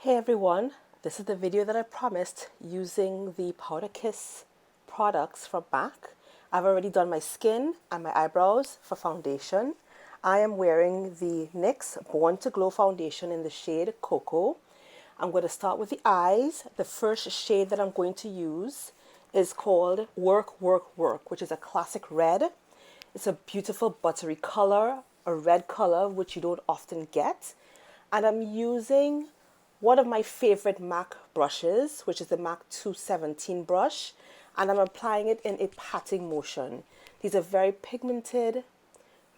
Hey everyone, this is the video that I promised using the Powder Kiss products from MAC. I've already done my skin and my eyebrows for foundation. I am wearing the NYX Born to Glow foundation in the shade Cocoa. I'm going to start with the eyes. The first shade that I'm going to use is called Work, Work, Work, which is a classic red. It's a beautiful buttery color, a red color which you don't often get. And I'm using one of my favorite MAC brushes, which is the MAC 217 brush, and I'm applying it in a patting motion. These are very pigmented,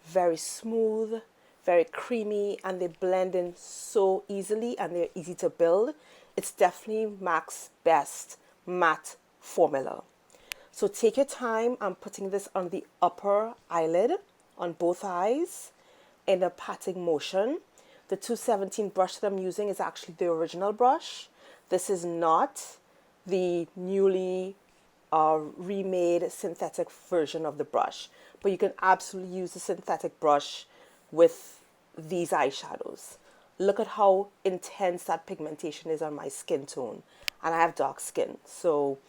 very smooth, very creamy, and they blend in so easily and they're easy to build. It's definitely MAC's best matte formula. So take your time. I'm putting this on the upper eyelid on both eyes in a patting motion. The 217 brush that I'm using is actually the original brush. This is not the newly remade synthetic version of the brush, but you can absolutely use the synthetic brush with these eyeshadows. Look at how intense that pigmentation is on my skin tone, and I have dark skin, so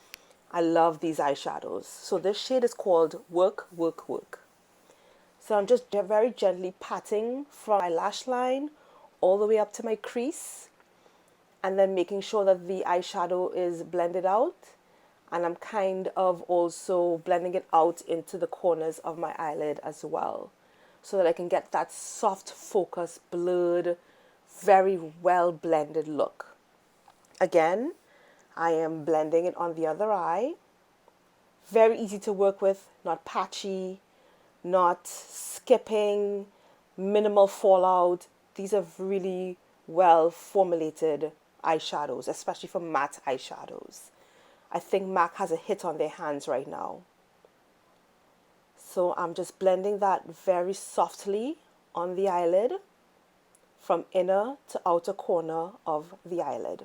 I love these eyeshadows. So this shade is called Work, Work, Work. So I'm just very gently patting from my lash line all the way up to my crease, and then making sure that the eyeshadow is blended out, and I'm kind of also blending it out into the corners of my eyelid as well, so that I can get that soft focus, blurred, very well blended look. Again, I am blending it on the other eye. Very easy to work with, not patchy, not skipping, minimal fallout. These are really well formulated eyeshadows, especially for matte eyeshadows. I think MAC has a hit on their hands right now. So I'm just blending that very softly on the eyelid from inner to outer corner of the eyelid.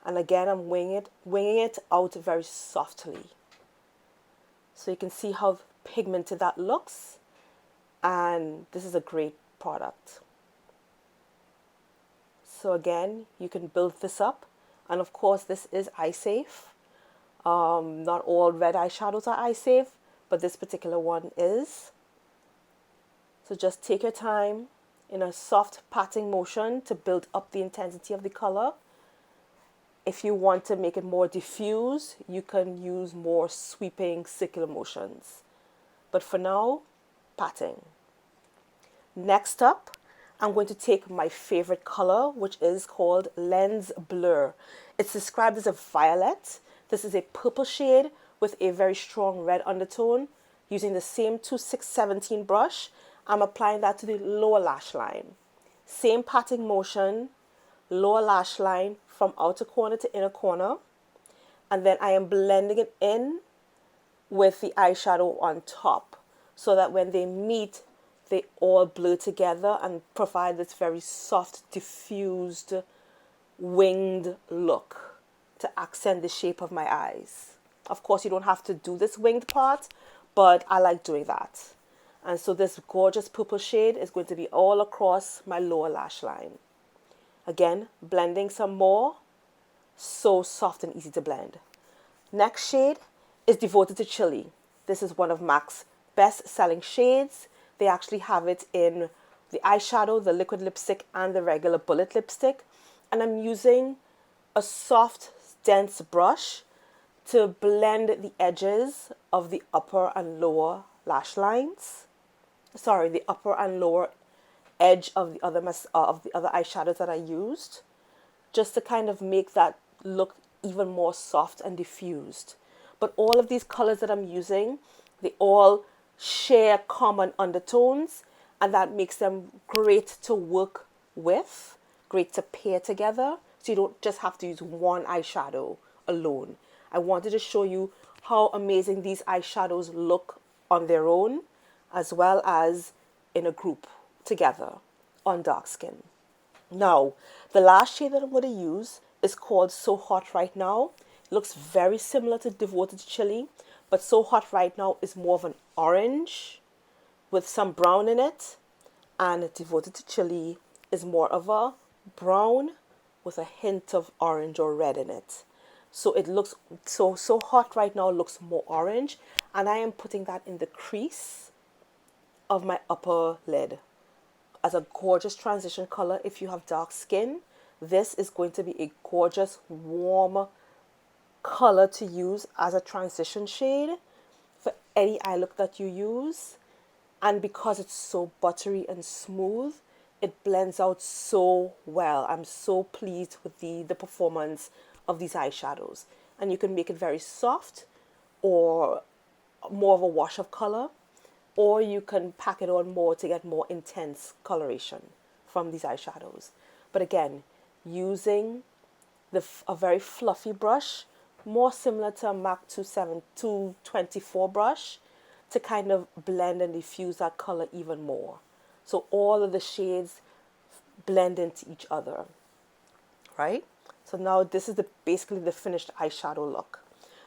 And again, I'm winging it out very softly. So you can see how pigmented that looks. And this is a great product. So again, you can build this up. And of course, this is eye safe. Not all red eyeshadows are eye safe, but this particular one is. So just take your time in a soft patting motion to build up the intensity of the color. If you want to make it more diffuse, you can use more sweeping circular motions. But for now, patting. Next up, I'm going to take my favorite color, which is called Lens Blur. It's described as a violet. This is a purple shade with a very strong red undertone. Using the same 2617 brush, I'm applying that to the lower lash line. Same patting motion, lower lash line from outer corner to inner corner. And then I am blending it in with the eyeshadow on top, so that when they meet, they all blur together and provide this very soft, diffused, winged look to accent the shape of my eyes. Of course, you don't have to do this winged part, but I like doing that. And so this gorgeous purple shade is going to be all across my lower lash line. Again, blending some more. So soft and easy to blend. Next shade is Devoted to Chili. This is one of MAC's best-selling shades. They actually have it in the eyeshadow, the liquid lipstick, and the regular bullet lipstick. And I'm using a soft, dense brush to blend the edges of the upper and lower lash lines. Sorry, the upper and lower edge of the other eyeshadows that I used, just to kind of make that look even more soft and diffused. But all of these colors that I'm using, they all share common undertones, and that makes them great to work with, great to pair together, so you don't just have to use one eyeshadow alone. I wanted to show you how amazing these eyeshadows look on their own, as well as in a group together on dark skin. Now, the last shade that I'm going to use is called So Hot Right Now. It looks very similar to Devoted to Chili, but So Hot Right Now is more of an orange with some brown in it, and Devoted to Chili is more of a brown with a hint of orange or red in it. So it looks so hot right now, looks more orange, and I am putting that in the crease of my upper lid as a gorgeous transition color. If you have dark skin, this is going to be a gorgeous warm color to use as a transition shade for any eye look that you use. And because it's so buttery and smooth, it blends out so well. I'm so pleased with the performance of these eyeshadows. And you can make it very soft or more of a wash of color, or you can pack it on more to get more intense coloration from these eyeshadows. But again, using a very fluffy brush, more similar to a MAC 224 brush, to kind of blend and diffuse that color even more. So all of the shades blend into each other, right? So now this is basically the finished eyeshadow look.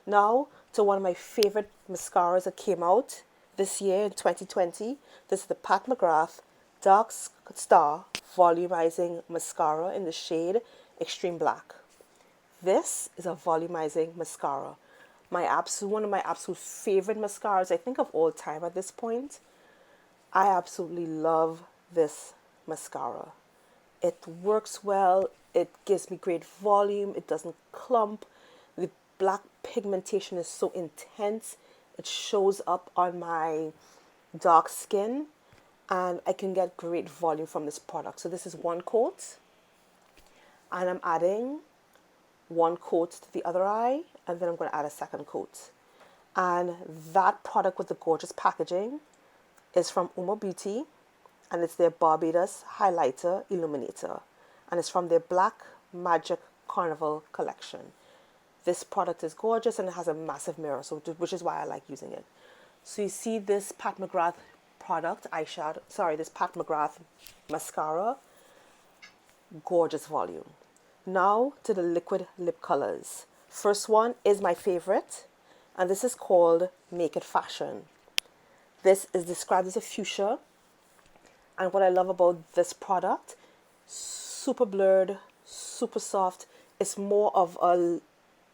Now to one of my favorite mascaras that came out this year in 2020. This is the Pat McGrath Dark Star Volumizing Mascara in the shade Extreme Black. This is a volumizing mascara. One of my absolute favorite mascaras, I think, of all time at this point. I absolutely love this mascara. It works well. It gives me great volume. It doesn't clump. The black pigmentation is so intense. It shows up on my dark skin, and I can get great volume from this product. So this is one coat, and I'm adding one coat to the other eye, and then I'm going to add a second coat. And that product with the gorgeous packaging is from Umo Beauty, and it's their Barbados Highlighter Illuminator, and it's from their Black Magic Carnival collection. This product is gorgeous, and it has a massive mirror, which is why I like using it. So you see this Pat McGrath this Pat McGrath mascara, gorgeous volume. Now to the liquid lip colors. First one is my favorite, and this is called Make It Fashion. This is described as a fuchsia, and what I love about this product, super blurred, super soft. It's more of a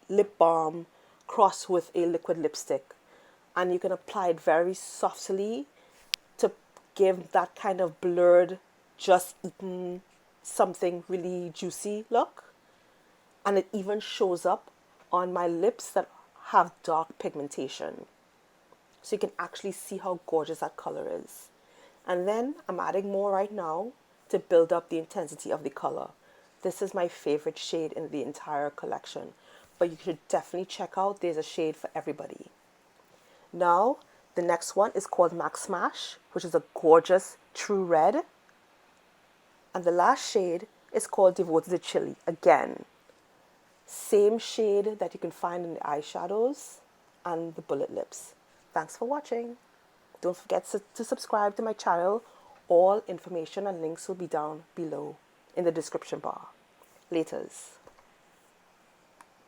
lip balm crossed with a liquid lipstick, and you can apply it very softly to give that kind of blurred, just eaten something really juicy look. And it even shows up on my lips that have dark pigmentation, so you can actually see how gorgeous that color is. And then I'm adding more right now to build up the intensity of the color. This is my favorite shade in the entire collection, but you should definitely check out, there's a shade for everybody. Now the next one is called Max Smash, which is a gorgeous true red, and the last shade is called Devoted to Chili. Again, same shade that you can find in the eyeshadows and the bullet lips. Thanks for watching. Don't forget to subscribe to my channel. All information and links will be down below in the description bar. Laters.